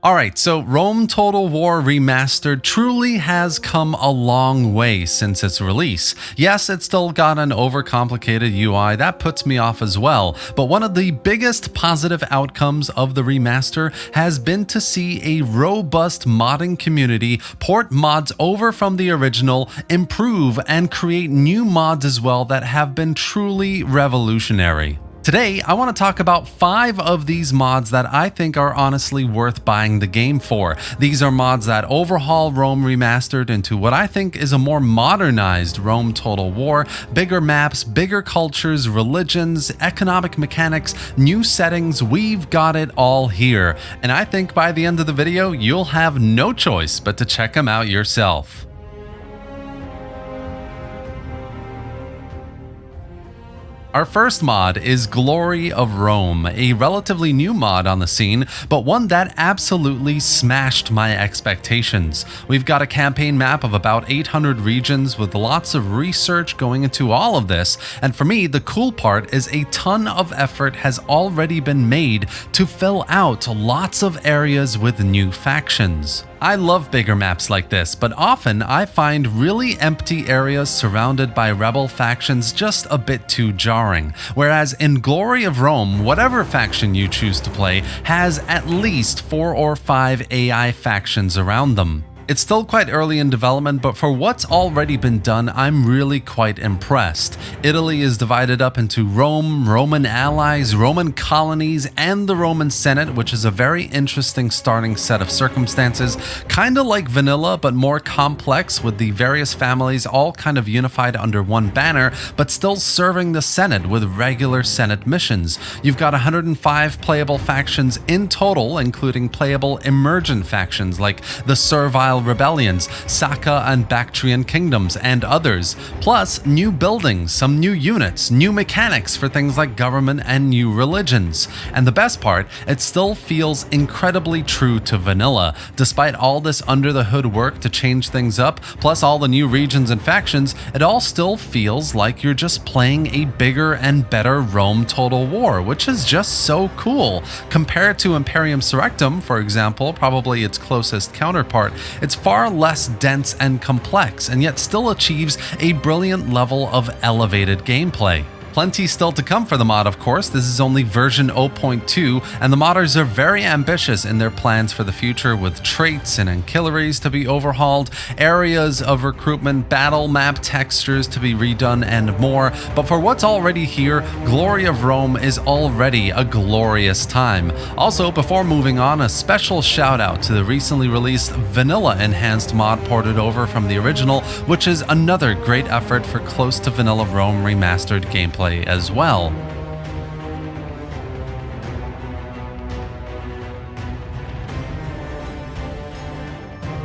Alright, so Rome Total War Remastered truly has come a long way since its release. Yes, it's still got an overcomplicated UI, that puts me off as well, but one of the biggest positive outcomes of the remaster has been to see a robust modding community port mods over from the original, improve, and create new mods as well that have been truly revolutionary. Today, I want to talk about 5 of these mods that I think are honestly worth buying the game for. These are mods that overhaul Rome Remastered into what I think is a more modernized Rome Total War, bigger maps, bigger cultures, religions, economic mechanics, new settings, we've got it all here. And I think by the end of the video, you'll have no choice but to check them out yourself. Our first mod is Glory of Rome, a relatively new mod on the scene, but one that absolutely smashed my expectations. We've got a campaign map of about 800 regions with lots of research going into all of this, and for me, the cool part is a ton of effort has already been made to fill out lots of areas with new factions. I love bigger maps like this, but often I find really empty areas surrounded by rebel factions just a bit too jarring. Whereas in Glory of Rome, whatever faction you choose to play has at least 4 or 5 AI factions around them. It's still quite early in development, but for what's already been done, I'm really quite impressed. Italy is divided up into Rome, Roman allies, Roman colonies, and the Roman Senate, which is a very interesting starting set of circumstances, kinda like vanilla, but more complex with the various families all kind of unified under one banner, but still serving the Senate with regular Senate missions. You've got 105 playable factions in total, including playable emergent factions like the Servile Rebellions, Saka and Bactrian kingdoms, and others, plus new buildings, some new units, new mechanics for things like government and new religions. And the best part, it still feels incredibly true to vanilla. Despite all this under the hood work to change things up, plus all the new regions and factions, it all still feels like you're just playing a bigger and better Rome Total War, which is just so cool. Compared to Imperium Surrectum, for example, probably its closest counterpart, it's far less dense and complex, and yet still achieves a brilliant level of elevated gameplay. Plenty still to come for the mod, of course. This is only version 0.2, and the modders are very ambitious in their plans for the future, with traits and ancillaries to be overhauled, areas of recruitment, battle map textures to be redone, and more. But for what's already here, Glory of Rome is already a glorious time. Also, before moving on, a special shout out to the recently released vanilla enhanced mod ported over from the original, which is another great effort for close to vanilla Rome Remastered gameplay as well.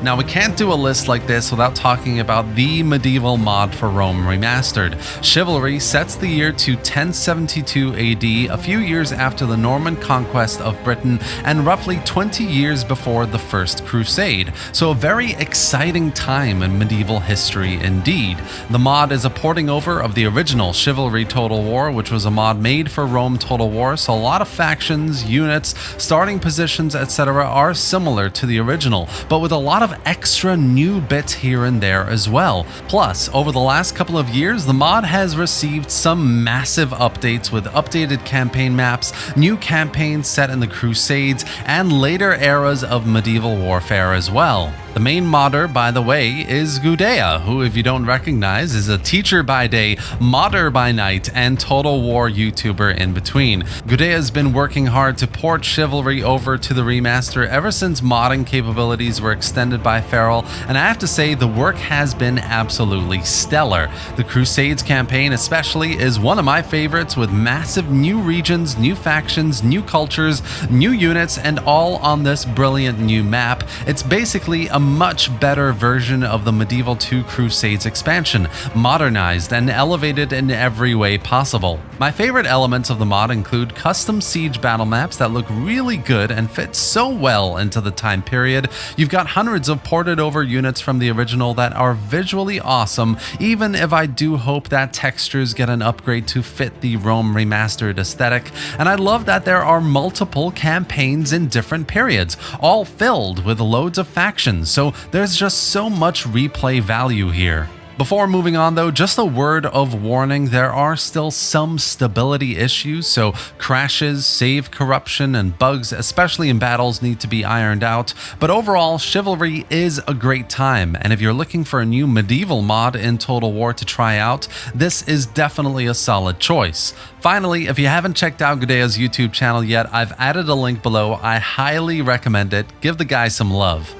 Now, we can't do a list like this without talking about the medieval mod for Rome Remastered. Chivalry sets the year to 1072 AD, a few years after the Norman conquest of Britain and roughly 20 years before the First Crusade, so a very exciting time in medieval history indeed. The mod is a porting over of the original Chivalry Total War, which was a mod made for Rome Total War, so a lot of factions, units, starting positions, etc. are similar to the original, but with a lot of extra new bits here and there as well. Plus, over the last couple of years, the mod has received some massive updates with updated campaign maps, new campaigns set in the Crusades, and later eras of medieval warfare as well. The main modder, by the way, is Gudea, who, if you don't recognize, is a teacher by day, modder by night, and Total War YouTuber in between. Gudea has been working hard to port Chivalry over to the remaster ever since modding capabilities were extended by Feral, and I have to say the work has been absolutely stellar. The Crusades campaign especially is one of my favorites, with massive new regions, new factions, new cultures, new units, and all on this brilliant new map. It's basically a much better version of the Medieval 2 Crusades expansion, modernized and elevated in every way possible. My favorite elements of the mod include custom siege battle maps that look really good and fit so well into the time period. You've got hundreds of ported over units from the original that are visually awesome, even if I do hope that textures get an upgrade to fit the Rome Remastered aesthetic. And I love that there are multiple campaigns in different periods, all filled with loads of factions, so there's just so much replay value here. Before moving on though, just a word of warning, there are still some stability issues, so crashes, save corruption, and bugs, especially in battles, need to be ironed out. But overall, Chivalry is a great time, and if you're looking for a new medieval mod in Total War to try out, this is definitely a solid choice. Finally, if you haven't checked out Gudea's YouTube channel yet, I've added a link below. I highly recommend it. Give the guy some love.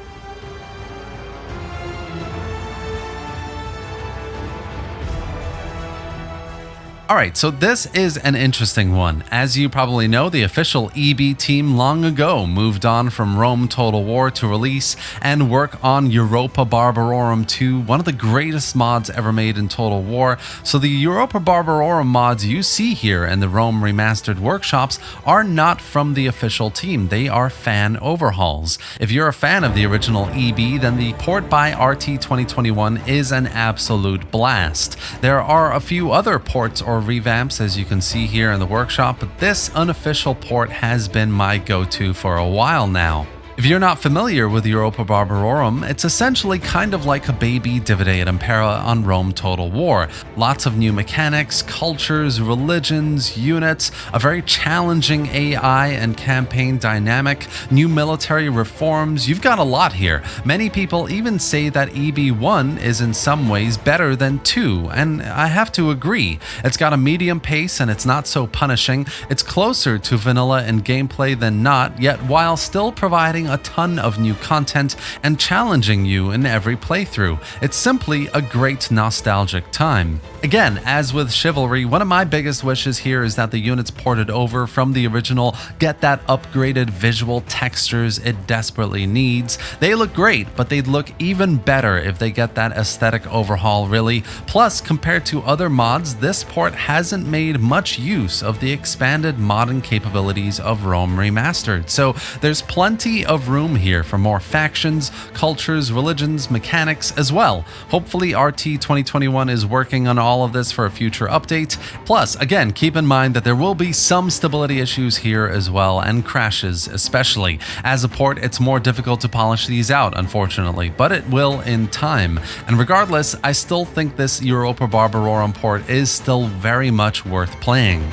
Alright, so this is an interesting one. As you probably know, the official EB team long ago moved on from Rome Total War to release and work on Europabarbarorum 2, one of the greatest mods ever made in Total War. So the Europabarbarorum mods you see here in the Rome Remastered workshops are not from the official team, they are fan overhauls. If you're a fan of the original EB, then the port by RT 2021 is an absolute blast. There are a few other ports or revamps as you can see here in the workshop, but this unofficial port has been my go-to for a while now. If you're not familiar with Europabarbarorum, it's essentially kind of like a baby Divide et Impera on Rome Total War. Lots of new mechanics, cultures, religions, units, a very challenging AI and campaign dynamic, new military reforms. You've got a lot here. Many people even say that EB1 is in some ways better than 2, and I have to agree. It's got a medium pace and it's not so punishing. It's closer to vanilla in gameplay than not, yet while still providing a ton of new content and challenging you in every playthrough. It's simply a great nostalgic time. Again, as with Chivalry, one of my biggest wishes here is that the units ported over from the original get that upgraded visual textures it desperately needs. They look great, but they'd look even better if they get that aesthetic overhaul really. Plus, compared to other mods, this port hasn't made much use of the expanded modern capabilities of Rome Remastered, so there's plenty of room here for more factions, cultures, religions, mechanics as well. Hopefully RT 2021 is working on all of this for a future update. Plus, again, keep in mind that there will be some stability issues here as well, and crashes especially. As a port, it's more difficult to polish these out, unfortunately, but it will in time. And regardless, I still think this Europabarbarorum port is still very much worth playing.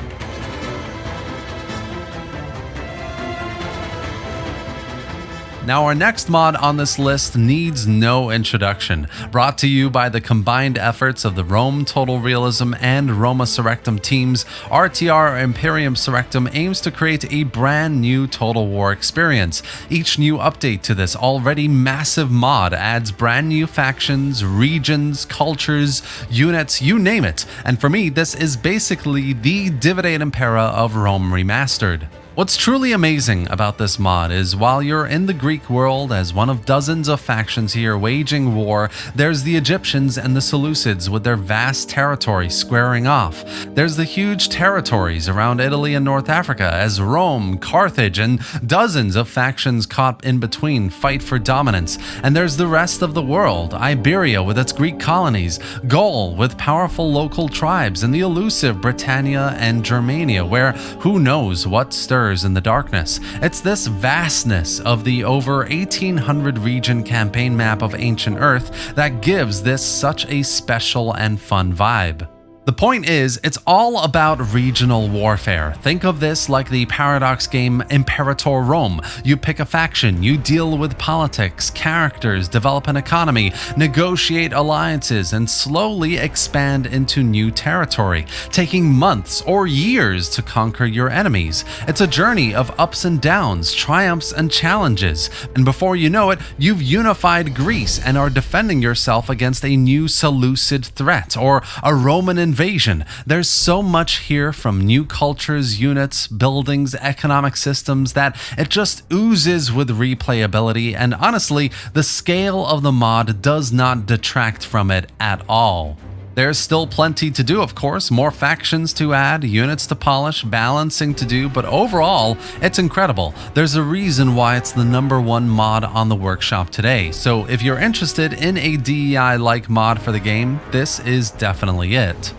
Now our next mod on this list needs no introduction. Brought to you by the combined efforts of the Rome Total Realism and Roma Surrectum teams, RTR Imperium Surrectum aims to create a brand new Total War experience. Each new update to this already massive mod adds brand new factions, regions, cultures, units, you name it. And for me, this is basically the Divide et Impera of Rome Remastered. What's truly amazing about this mod is while you're in the Greek world as one of dozens of factions here waging war, there's the Egyptians and the Seleucids with their vast territory squaring off. There's the huge territories around Italy and North Africa as Rome, Carthage, and dozens of factions caught in between fight for dominance. And there's the rest of the world, Iberia with its Greek colonies, Gaul with powerful local tribes, and the elusive Britannia and Germania where who knows what stirs in the darkness. It's this vastness of the over 1800 region campaign map of ancient Earth that gives this such a special and fun vibe. The point is, it's all about regional warfare. Think of this like the Paradox game Imperator Rome. You pick a faction, you deal with politics, characters, develop an economy, negotiate alliances, and slowly expand into new territory, taking months or years to conquer your enemies. It's a journey of ups and downs, triumphs and challenges, and before you know it, you've unified Greece and are defending yourself against a new Seleucid threat or a Roman invasion invasion. There's so much here from new cultures, units, buildings, economic systems that it just oozes with replayability, and honestly, the scale of the mod does not detract from it at all. There's still plenty to do, of course, more factions to add, units to polish, balancing to do, but overall, it's incredible. There's a reason why it's the #1 mod on the workshop today, so if you're interested in a DEI-like mod for the game, this is definitely it.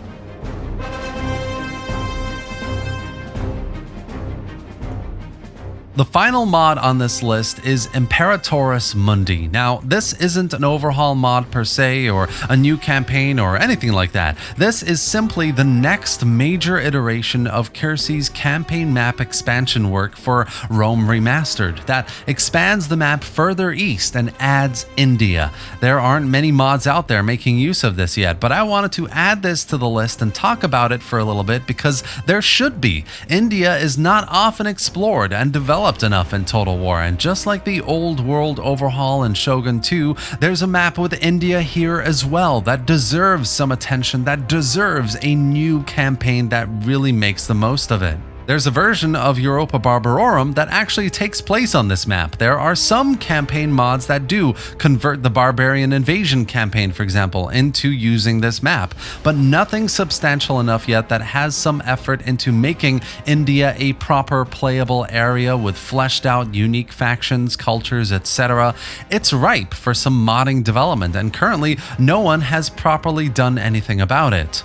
The final mod on this list is Imperium Mundy. Now, this isn't an overhaul mod per se, or a new campaign, or anything like that. This is simply the next major iteration of Kiersey's campaign map expansion work for Rome Remastered that expands the map further east and adds India. There aren't many mods out there making use of this yet, but I wanted to add this to the list and talk about it for a little bit because there should be. India is not often explored and developed enough in Total War, and just like the old world overhaul in Shogun 2, there's a map with India here as well that deserves some attention, that deserves a new campaign that really makes the most of it. There's a version of Europabarbarorum that actually takes place on this map. There are some campaign mods that do convert the Barbarian Invasion campaign, for example, into using this map, but nothing substantial enough yet that has some effort into making India a proper playable area with fleshed out unique factions, cultures, etc. It's ripe for some modding development, and currently no one has properly done anything about it.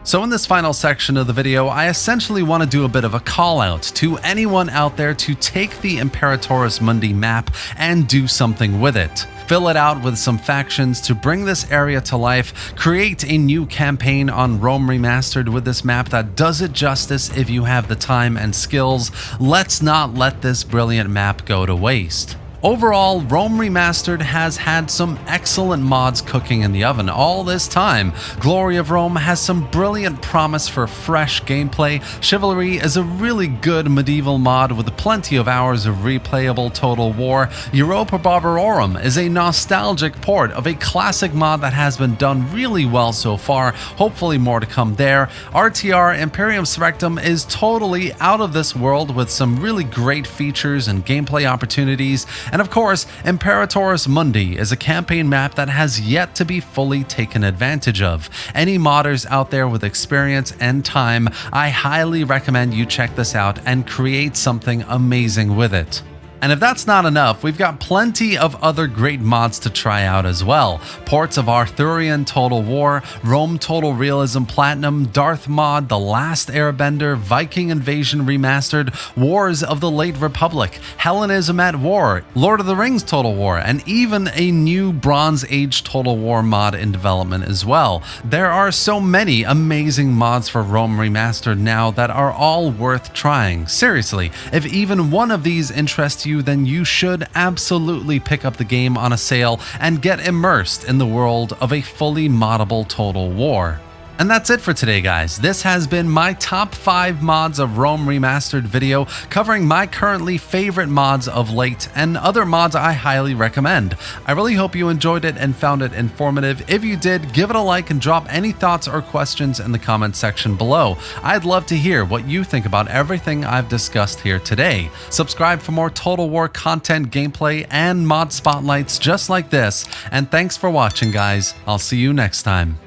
So in this final section of the video, I essentially want to do a bit of a call out to anyone out there to take the Imperium Mundy map and do something with it. Fill it out with some factions to bring this area to life, create a new campaign on Rome Remastered with this map that does it justice if you have the time and skills. Let's not let this brilliant map go to waste. Overall, Rome Remastered has had some excellent mods cooking in the oven all this time. Glory of Rome has some brilliant promise for fresh gameplay. Chivalry is a really good medieval mod with plenty of hours of replayable Total War. Europabarbarorum is a nostalgic port of a classic mod that has been done really well so far, hopefully more to come there. RTR Imperium Mundy is totally out of this world with some really great features and gameplay opportunities. And of course, Imperium Mundy is a campaign map that has yet to be fully taken advantage of. Any modders out there with experience and time, I highly recommend you check this out and create something amazing with it. And if that's not enough, we've got plenty of other great mods to try out as well. Ports of Arthurian Total War, Rome Total Realism Platinum, Darth Mod, The Last Airbender, Viking Invasion Remastered, Wars of the Late Republic, Hellenism at War, Lord of the Rings Total War, and even a new Bronze Age Total War mod in development as well. There are so many amazing mods for Rome Remastered now that are all worth trying. Seriously, if even one of these interests you, then you should absolutely pick up the game on a sale and get immersed in the world of a fully moddable Total War. And that's it for today, guys. This has been my top 5 mods of Rome Remastered video, covering my currently favorite mods of late and other mods I highly recommend. I really hope you enjoyed it and found it informative. If you did, give it a like and drop any thoughts or questions in the comment section below. I'd love to hear what you think about everything I've discussed here today. Subscribe for more Total War content, gameplay, and mod spotlights just like this. And thanks for watching, guys. I'll see you next time.